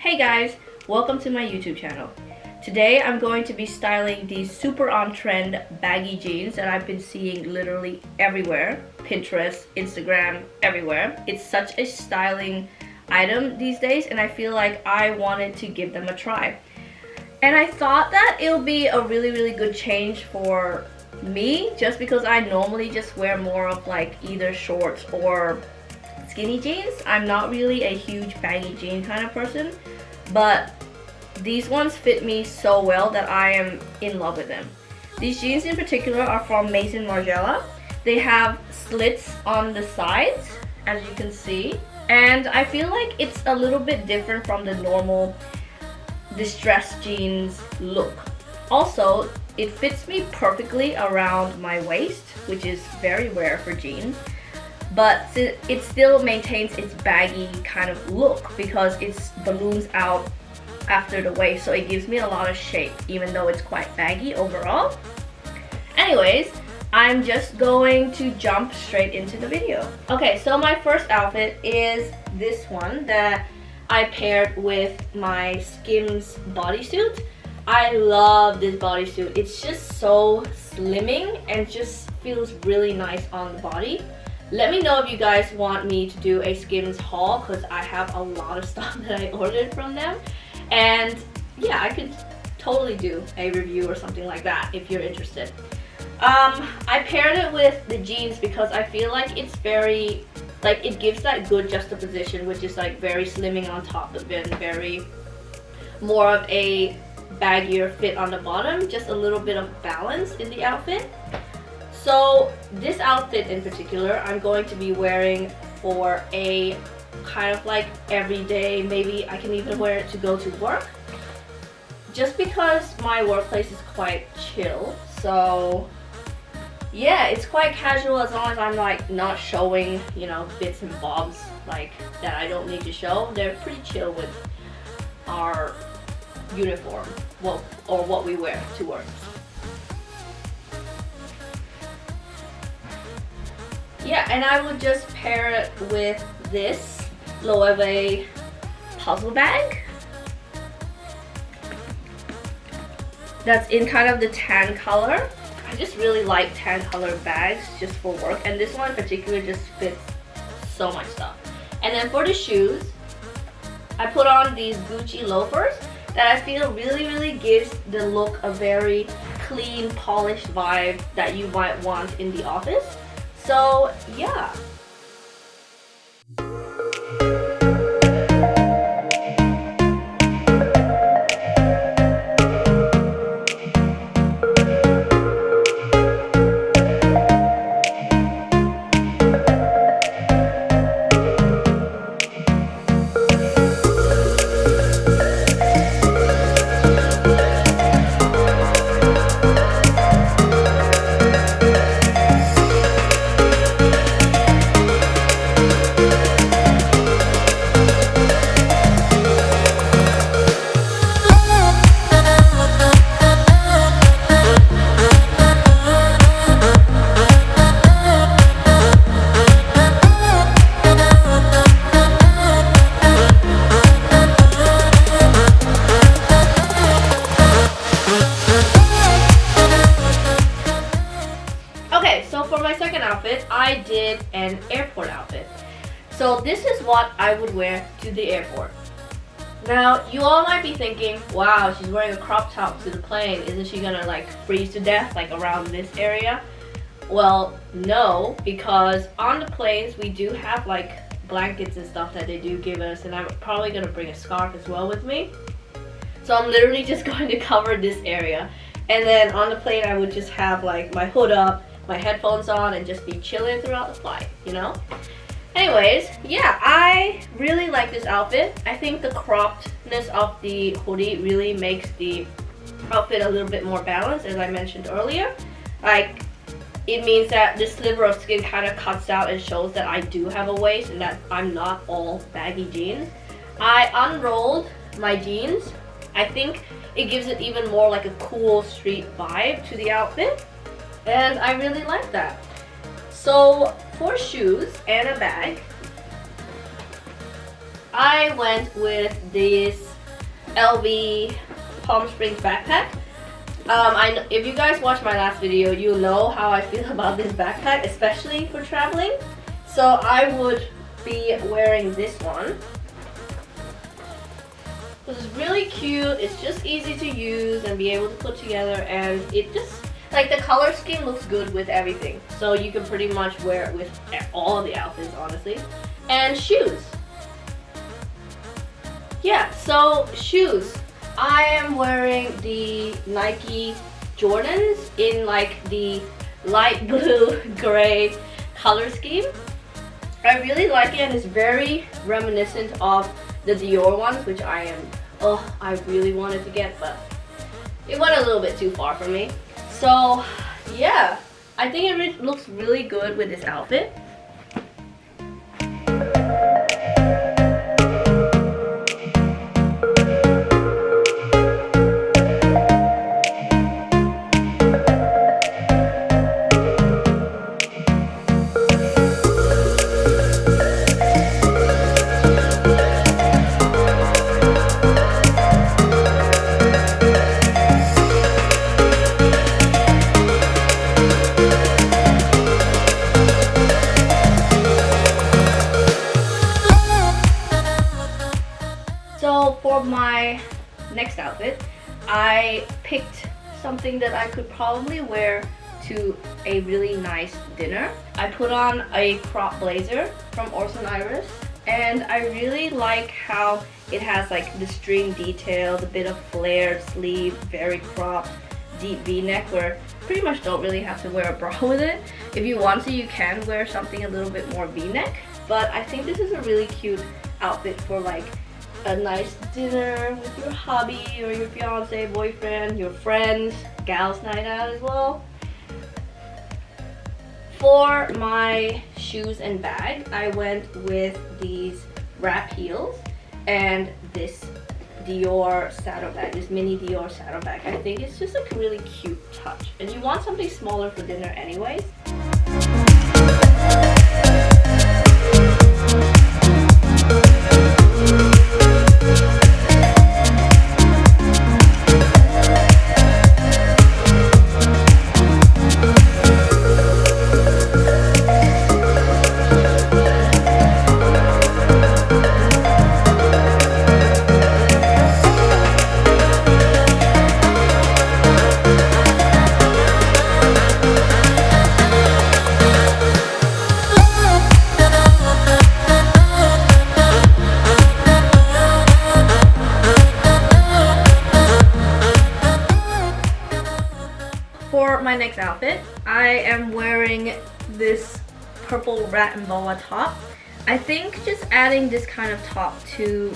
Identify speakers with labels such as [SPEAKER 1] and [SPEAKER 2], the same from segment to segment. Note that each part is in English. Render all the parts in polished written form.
[SPEAKER 1] Hey guys, welcome to my YouTube channel. Today I'm going to be styling these super on trend baggy jeans that I've been seeing literally everywhere. Pinterest, Instagram, everywhere. It's such a styling item these days and I feel like I wanted to give them a try. And I thought that it would be a really good change for me just because I normally just wear more of like either shorts or skinny jeans. I'm not really a huge baggy jean kind of person, but these ones fit me so well that I am in love with them. These jeans in particular are from Maison Margiela. They have slits on the sides, as you can see, and I feel like it's a little bit different from the normal distressed jeans look. Also, it fits me perfectly around my waist, which is very rare for jeans. But it still maintains its baggy kind of look because it balloons out after the waist, so it gives me a lot of shape even though it's quite baggy overall. Anyways, I'm just going to jump straight into the video. Okay, so my first outfit is this one that I paired with my Skims bodysuit. I love this bodysuit. It's just so slimming and just feels really nice on the body. Let me know if you guys want me to do a Skims haul because I have a lot of stuff that I ordered from them. And yeah, I could totally do a review or something like that if you're interested. I paired it with the jeans because I feel like it's very, like it gives that good juxtaposition, which is like very slimming on top of it and very more of a baggier fit on the bottom, just a little bit of balance in the outfit. So this outfit in particular, I'm going to be wearing for a kind of like everyday, maybe I can even wear it to go to work. Just because my workplace is quite chill, so yeah, it's quite casual as long as I'm like not showing, you know, bits and bobs like that I don't need to show. They're pretty chill with our uniform, well, or what we wear to work. Yeah, and I would just pair it with this Loewe Puzzle Bag. That's in kind of the tan color. I just really like tan color bags just for work, and this one in particular just fits so much stuff. And then for the shoes, I put on these Gucci loafers that I feel really gives the look a very clean, polished vibe that you might want in the office. So yeah. I did an airport outfit. So this is what I would wear to the airport. Now you all might be thinking, wow, she's wearing a crop top to the plane. Isn't she gonna like freeze to death like around this area? Well, no, because on the planes we do have like blankets and stuff that they do give us, and I'm probably gonna bring a scarf as well with me. So I'm literally just going to cover this area. And then on the plane I would just have like my hood up, my headphones on, and just be chilling throughout the flight, you know? Anyways, yeah, I really like this outfit. I think the croppedness of the hoodie really makes the outfit a little bit more balanced, as I mentioned earlier. Like, it means that this sliver of skin kind of cuts out and shows that I do have a waist and that I'm not all baggy jeans. I unrolled my jeans. I think it gives it even more like a cool street vibe to the outfit, and I really like that. So for shoes and a bag, I went with this LV Palm Springs backpack. If you guys watched my last video, you know how I feel about this backpack, especially for traveling. So I would be wearing this one. This is really cute. It's just easy to use and be able to put together, and it just, like, the color scheme looks good with everything. So you can pretty much wear it with all of the outfits, honestly. And shoes. Yeah, so shoes. I am wearing the Nike Jordans in like the light blue gray color scheme. I really like it, and it's very reminiscent of the Dior ones, which I really wanted to get, but it went a little bit too far for me. So yeah, I think it looks really good with this outfit. So for my next outfit, I picked something that I could probably wear to a really nice dinner. I put on a crop blazer from Orseundiris, and I really like how it has like the string detail, the bit of flared sleeve, very cropped, deep V-neck, where pretty much don't really have to wear a bra with it. If you want to, you can wear something a little bit more V-neck, but I think this is a really cute outfit for like a nice dinner with your hubby or your fiance, boyfriend, your friends, gals night out as well. For my shoes and bag, I went with these wrap heels and this Dior saddlebag, this mini Dior saddlebag. I think it's just like a really cute touch, and you want something smaller for dinner anyways. For my next outfit, I am wearing this purple rat and boa top. I think just adding this kind of top to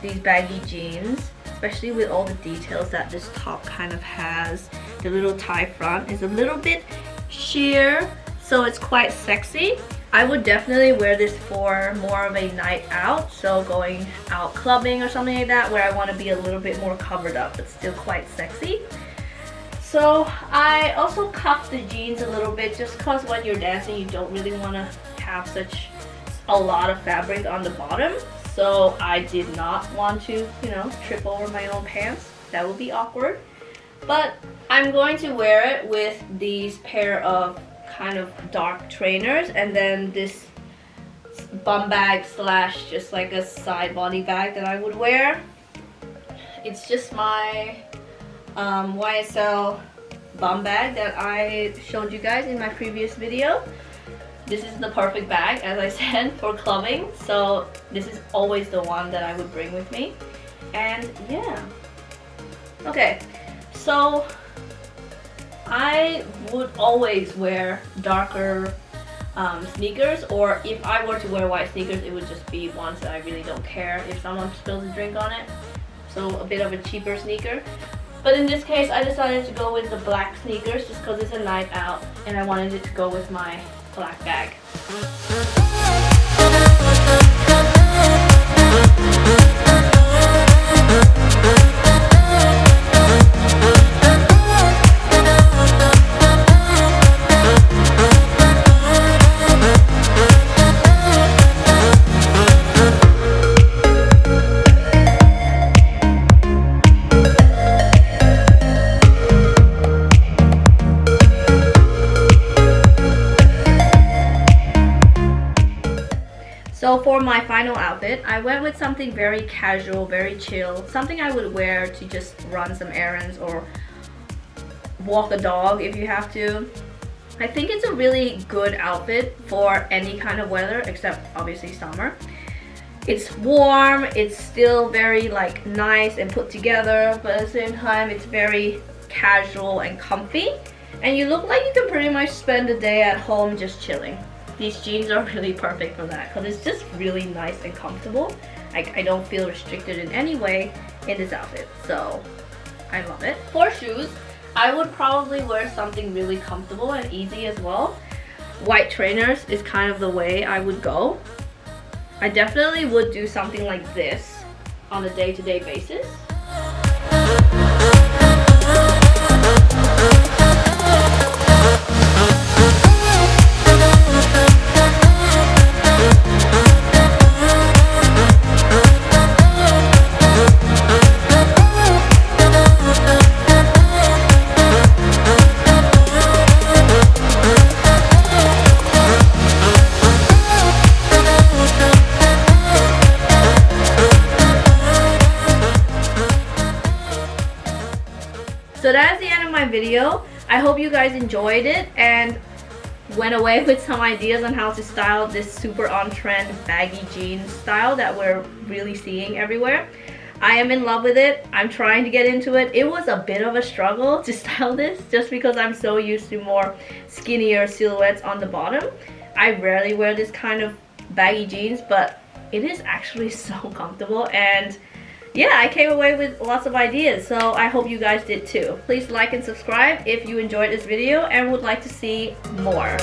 [SPEAKER 1] these baggy jeans, especially with all the details that this top kind of has. The little tie front is a little bit sheer, so it's quite sexy. I would definitely wear this for more of a night out, so going out clubbing or something like that, where I want to be a little bit more covered up but still quite sexy. So I also cuffed the jeans a little bit, just because when you're dancing you don't really want to have such a lot of fabric on the bottom. So I did not want to, you know, trip over my own pants. That would be awkward. But I'm going to wear it with these pair of kind of dark trainers, and then this bum bag slash just like a side body bag that I would wear. It's just my YSL bum bag that I showed you guys in my previous video. This is the perfect bag, as I said, for clubbing, so this is always the one that I would bring with me. And yeah, okay, so I would always wear darker sneakers, or if I were to wear white sneakers, it would just be ones that I really don't care if someone spills a drink on it, so a bit of a cheaper sneaker. But in this case, I decided to go with the black sneakers just because it's a night out and I wanted it to go with my black bag. my final outfit, I went with something very casual, very chill, something I would wear to just run some errands or walk a dog if you have to. I think it's a really good outfit for any kind of weather except obviously summer. It's warm, it's still very like nice and put together, but at the same time it's very casual and comfy, and you look like you can pretty much spend the day at home just chilling. These jeans are really perfect for that because it's just really nice and comfortable. I don't feel restricted in any way in this outfit, so I love it. For shoes, I would probably wear something really comfortable and easy as well. White trainers is kind of the way I would go. I definitely would do something like this on a day-to-day basis. So that's the end of my video. I hope you guys enjoyed it and went away with some ideas on how to style this super on-trend baggy jeans style that we're really seeing everywhere. I am in love with it. I'm trying to get into it. It was a bit of a struggle to style this just because I'm so used to more skinnier silhouettes on the bottom. I rarely wear this kind of baggy jeans, but it is actually so comfortable, and yeah, I came away with lots of ideas, so I hope you guys did too. Please like and subscribe if you enjoyed this video and would like to see more.